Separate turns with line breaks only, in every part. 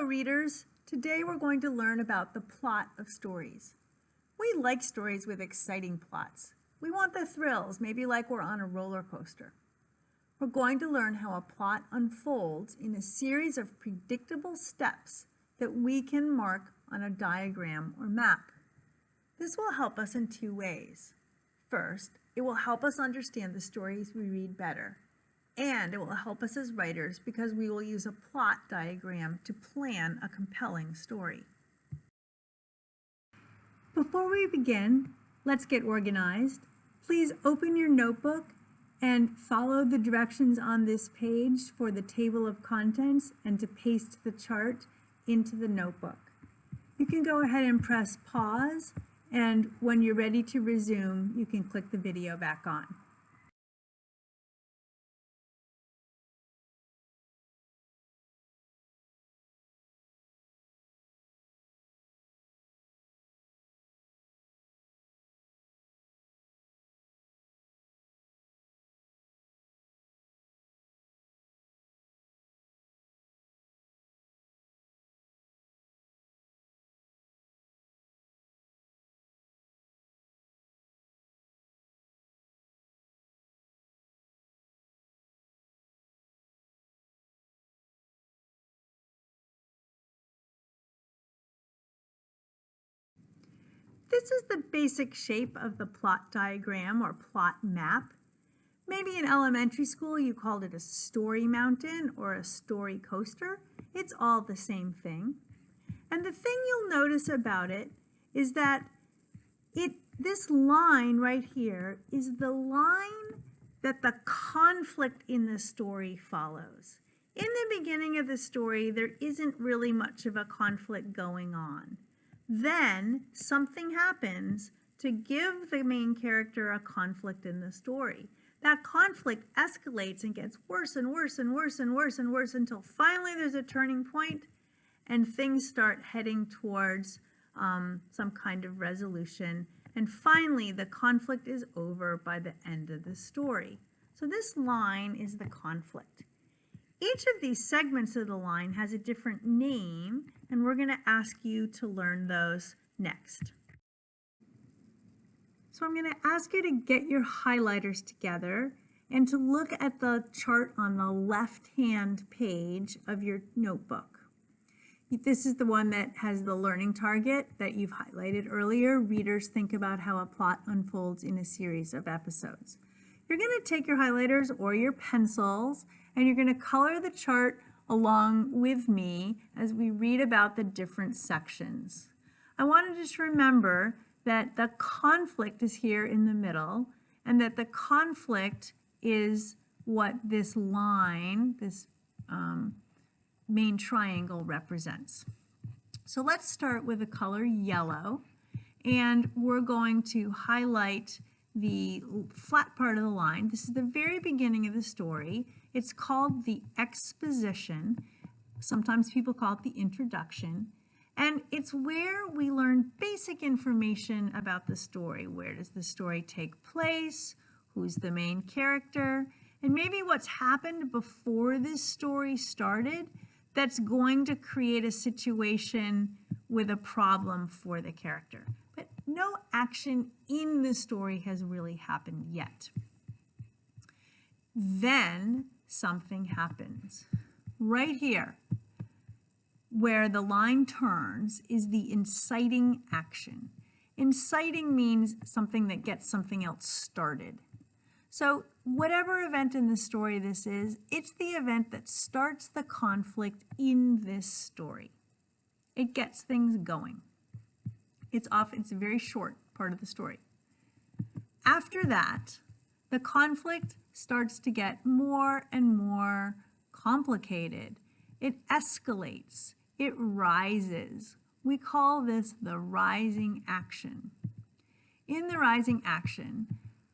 Hello readers! Today we're going to learn about the plot of stories. We like stories with exciting plots. We want the thrills, maybe like we're on a roller coaster. We're going to learn how a plot unfolds in a series of predictable steps that we can mark on a diagram or map. This will help us in two ways. First, it will help us understand the stories we read better. And it will help us as writers because we will use a plot diagram to plan a compelling story. Before we begin, let's get organized. Please open your notebook and follow the directions on this page for the table of contents and to paste the chart into the notebook. You can go ahead and press pause, and when you're ready to resume, you can click the video back on. This is the basic shape of the plot diagram or plot map. Maybe in elementary school you called it a story mountain or a story coaster. It's all the same thing. And the thing you'll notice about it is that this line right here is the line that the conflict in the story follows. In the beginning of the story, there isn't really much of a conflict going on. Then something happens to give the main character a conflict in the story. That conflict escalates and gets worse and worse and worse and worse and worse until finally there's a turning point and things start heading towards some kind of resolution. And finally, the conflict is over by the end of the story. So this line is the conflict. Each of these segments of the line has a different name, and we're going to ask you to learn those next. So I'm going to ask you to get your highlighters together and to look at the chart on the left-hand page of your notebook. This is the one that has the learning target that you've highlighted earlier. Readers think about how a plot unfolds in a series of episodes. You're going to take your highlighters or your pencils and you're going to color the chart along with me as we read about the different sections. I want to just remember that the conflict is here in the middle and that the conflict is what this line, this main triangle represents. So let's start with the color yellow, and we're going to highlight the flat part of the line. This is the very beginning of the story. It's called the exposition. Sometimes people call it the introduction. And it's where we learn basic information about the story. Where does the story take place? Who's the main character? And maybe what's happened before this story started that's going to create a situation with a problem for the character. But no action in the story has really happened yet. Then something happens. Right here, where the line turns, is the inciting action. Inciting means something that gets something else started. So whatever event in the story this is, it's the event that starts the conflict in this story. It gets things going. It's a very short part of the story. After that, the conflict starts to get more and more complicated. It escalates. It rises. We call this the rising action. In the rising action,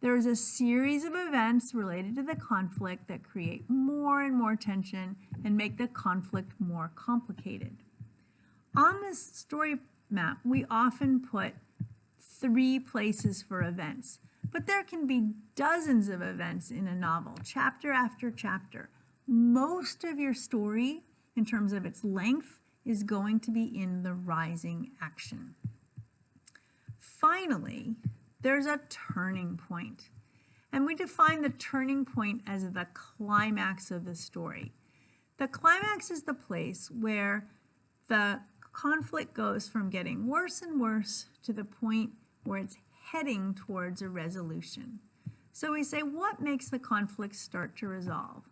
there's a series of events related to the conflict that create more and more tension and make the conflict more complicated. On this story map, we often put 3 places for events, but there can be dozens of events in a novel, chapter after chapter. Most of your story, in terms of its length, is going to be in the rising action. Finally, there's a turning point. And we define the turning point as the climax of the story. The climax is the place where the conflict goes from getting worse and worse to the point where it's heading towards a resolution. So we say, what makes the conflict start to resolve?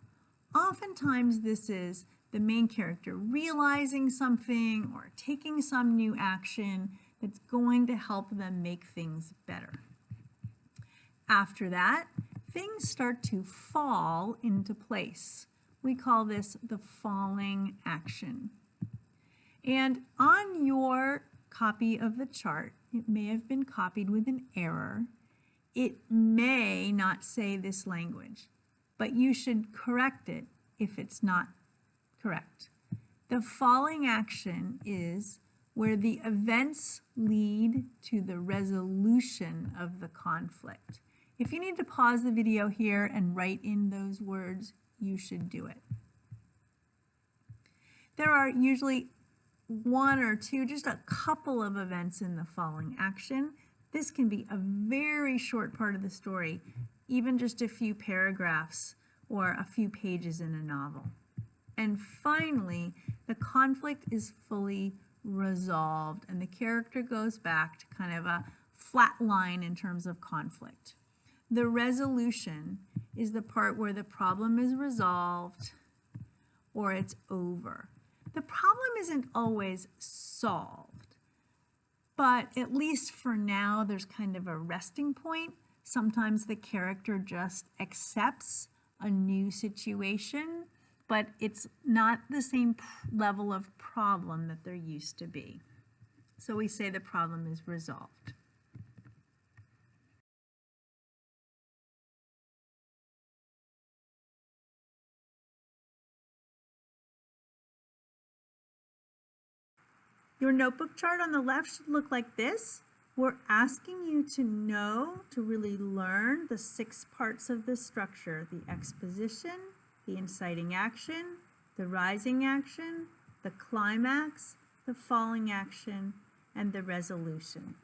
Oftentimes this is the main character realizing something or taking some new action that's going to help them make things better. After that, things start to fall into place. We call this the falling action. And on your copy of the chart, it may have been copied with an error. It may not say this language, but you should correct it if it's not correct. The falling action is where the events lead to the resolution of the conflict. If you need to pause the video here and write in those words, you should do it. There are usually one or two, just a couple of events in the falling action. This can be a very short part of the story, even just a few paragraphs or a few pages in a novel. And finally, the conflict is fully resolved and the character goes back to kind of a flat line in terms of conflict. The resolution is the part where the problem is resolved or it's over. The problem isn't always solved, but at least for now, there's kind of a resting point. Sometimes the character just accepts a new situation, but it's not the same level of problem that there used to be. So we say the problem is resolved. Your notebook chart on the left should look like this. We're asking you to know, to really learn the 6 parts of the structure: the exposition, the inciting action, the rising action, the climax, the falling action, and the resolution.